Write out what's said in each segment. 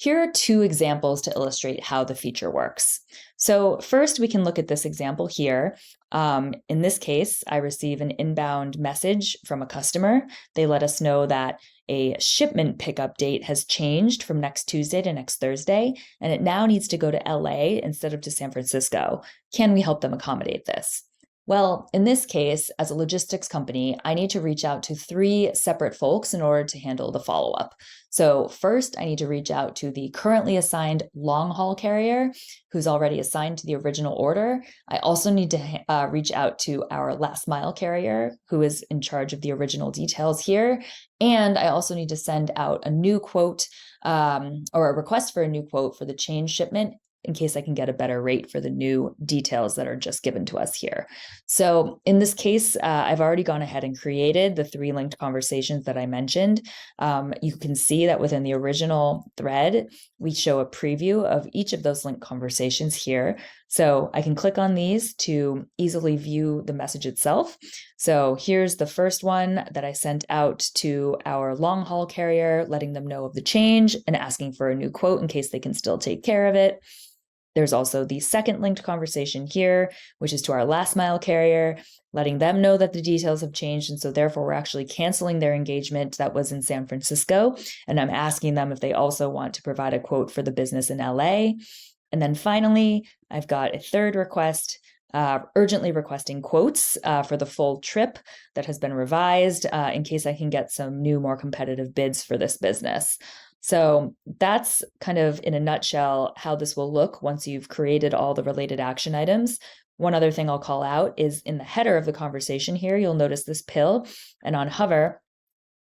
Here are two examples to illustrate how the feature works. So first, we can look at this example here. In this case, I receive an inbound message from a customer. They let us know that a shipment pickup date has changed from next Tuesday to next Thursday, and it now needs to go to LA instead of to San Francisco. Can we help them accommodate this? Well, in this case, as a logistics company, I need to reach out to three separate folks in order to handle the follow-up. So first, I need to reach out to the currently assigned long haul carrier who's already assigned to the original order. I also need to reach out to our last mile carrier who is in charge of the original details here. And I also need to send out a new quote or a request for a new quote for the change shipment in case I can get a better rate for the new details that are just given to us here. So in this case, I've already gone ahead and created the three linked conversations that I mentioned. You can see that within the original thread, we show a preview of each of those linked conversations here. So I can click on these to easily view the message itself. So here's the first one that I sent out to our long haul carrier, letting them know of the change and asking for a new quote in case they can still take care of it. There's also the second linked conversation here, which is to our last mile carrier, letting them know that the details have changed. And so therefore, we're actually canceling their engagement that was in San Francisco. And I'm asking them if they also want to provide a quote for the business in LA. And then finally, I've got a third request, urgently requesting quotes for the full trip that has been revised in case I can get some new, more competitive bids for this business. So that's kind of in a nutshell how this will look once you've created all the related action items. One other thing I'll call out is in the header of the conversation here, you'll notice this pill, and on hover,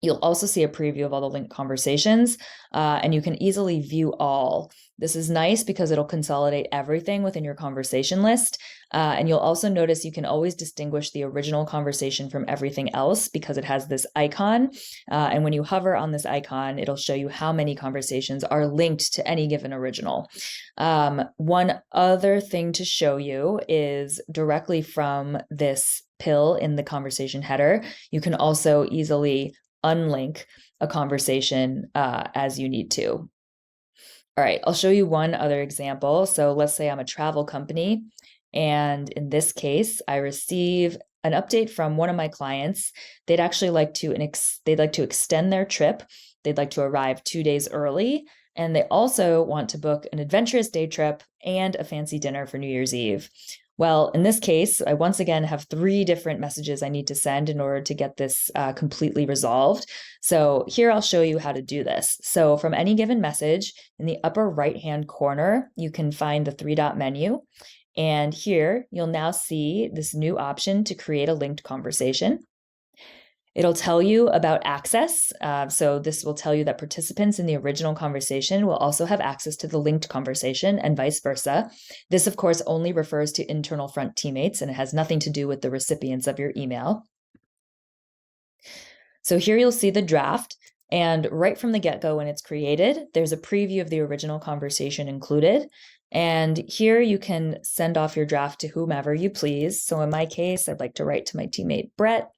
you'll also see a preview of all the linked conversations, and you can easily view all. This is nice because it'll consolidate everything within your conversation list. And you'll also notice you can always distinguish the original conversation from everything else because it has this icon. And when you hover on this icon, it'll show you how many conversations are linked to any given original. One other thing to show you is directly from this pill in the conversation header, you can also easily unlink a conversation as you need to. All right, I'll show you one other example. So let's say I'm a travel company, and in this case, I receive an update from one of my clients. They'd actually like to extend their trip. They'd like to arrive 2 days early, and they also want to book an adventurous day trip and a fancy dinner for New Year's Eve. Well, in this case, I once again have three different messages I need to send in order to get this completely resolved. So here I'll show you how to do this. So from any given message, in the upper right-hand corner, you can find the three-dot menu. And here you'll now see this new option to create a linked conversation. It'll tell you about access. So this will tell you that participants in the original conversation will also have access to the linked conversation and vice versa. This, of course, only refers to internal front teammates, and it has nothing to do with the recipients of your email. So here you'll see the draft. And right from the get-go when it's created, there's a preview of the original conversation included. And here you can send off your draft to whomever you please. So in my case, I'd like to write to my teammate, Brett.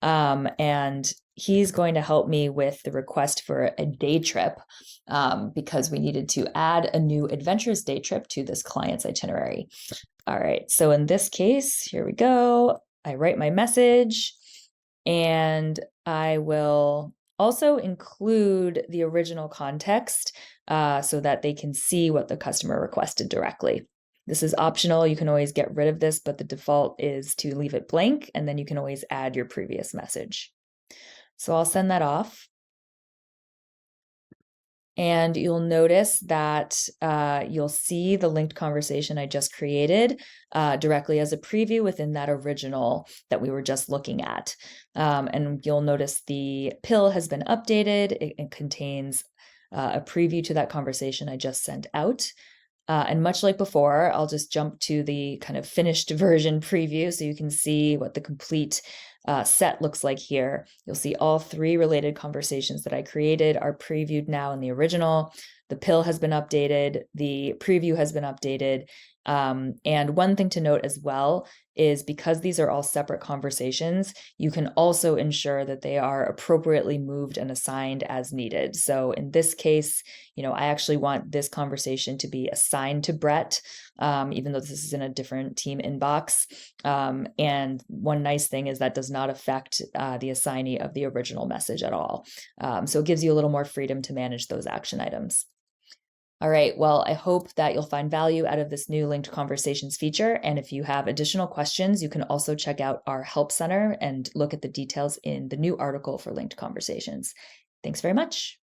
And he's going to help me with the request for a day trip because we needed to add a new adventurous day trip to this client's itinerary. All right, so in this case, here we go. I write my message, and I will also include the original context so that they can see what the customer requested directly. This is optional. You can always get rid of this, but the default is to leave it blank, and then you can always add your previous message. So I'll send that off. And you'll notice that you'll see the linked conversation I just created directly as a preview within that original that we were just looking at. And you'll notice the pill has been updated. It contains a preview to that conversation I just sent out. And much like before, I'll just jump to the kind of finished version preview so you can see what the complete set looks like here. You'll see all three related conversations that I created are previewed now in the original. the pill has been updated, the preview has been updated. And one thing to note as well is because these are all separate conversations, you can also ensure that they are appropriately moved and assigned as needed. So in this case, I actually want this conversation to be assigned to Brett, even though this is in a different team inbox. And one nice thing is that does not affect the assignee of the original message at all. So it gives you a little more freedom to manage those action items. All right, well, I hope that you'll find value out of this new linked conversations feature. And if you have additional questions, you can also check out our help center and look at the details in the new article for linked conversations. Thanks very much.